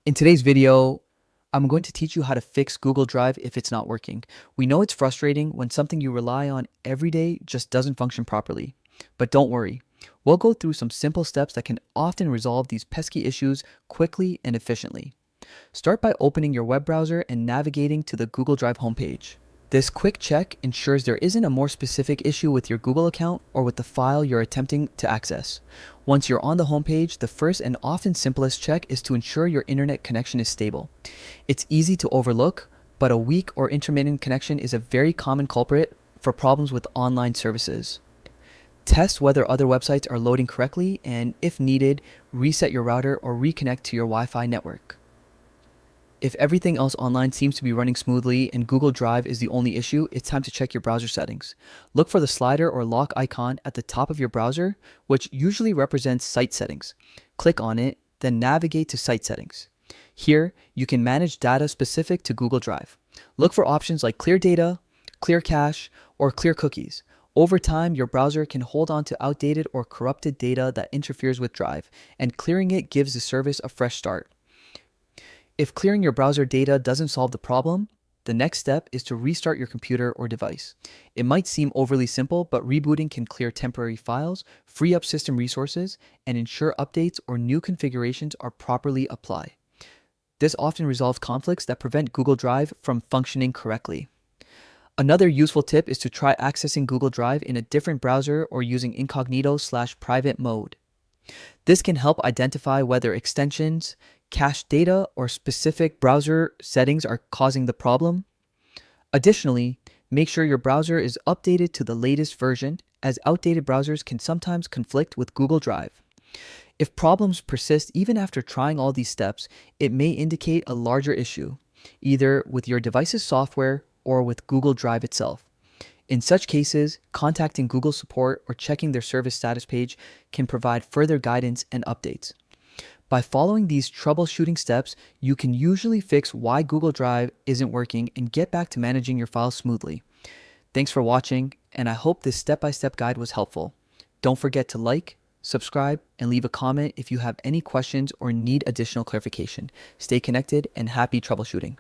In today's video, I'm going to teach you how to fix Google Drive if it's not working. We know it's frustrating when something you rely on every day just doesn't function properly. But don't worry, we'll go through some simple steps that can often resolve these pesky issues quickly and efficiently. Start by opening your web browser and navigating to the Google Drive homepage. This quick check ensures there isn't a more specific issue with your Google account or with the file you're attempting to access. Once you're on the homepage, the first and often simplest check is to ensure your internet connection is stable. It's easy to overlook, but a weak or intermittent connection is a very common culprit for problems with online services. Test whether other websites are loading correctly, and if needed, reset your router or reconnect to your Wi-Fi network. If everything else online seems to be running smoothly and Google Drive is the only issue, it's time to check your browser settings. Look for the slider or lock icon at the top of your browser, which usually represents site settings. Click on it, then navigate to site settings. Here, you can manage data specific to Google Drive. Look for options like clear data, clear cache, or clear cookies. Over time, your browser can hold on to outdated or corrupted data that interferes with Drive, and clearing it gives the service a fresh start. If clearing your browser data doesn't solve the problem, the next step is to restart your computer or device. It might seem overly simple, but rebooting can clear temporary files, free up system resources, and ensure updates or new configurations are properly applied. This often resolves conflicts that prevent Google Drive from functioning correctly. Another useful tip is to try accessing Google Drive in a different browser or using incognito/private mode. This can help identify whether extensions, cache data, or specific browser settings are causing the problem. Additionally, make sure your browser is updated to the latest version, as outdated browsers can sometimes conflict with Google Drive. If problems persist even after trying all these steps, it may indicate a larger issue, either with your device's software or with Google Drive itself. In such cases, contacting Google support or checking their service status page can provide further guidance and updates. By following these troubleshooting steps, you can usually fix why Google Drive isn't working and get back to managing your files smoothly. Thanks for watching, and I hope this step-by-step guide was helpful. Don't forget to like, subscribe, and leave a comment if you have any questions or need additional clarification. Stay connected and happy troubleshooting.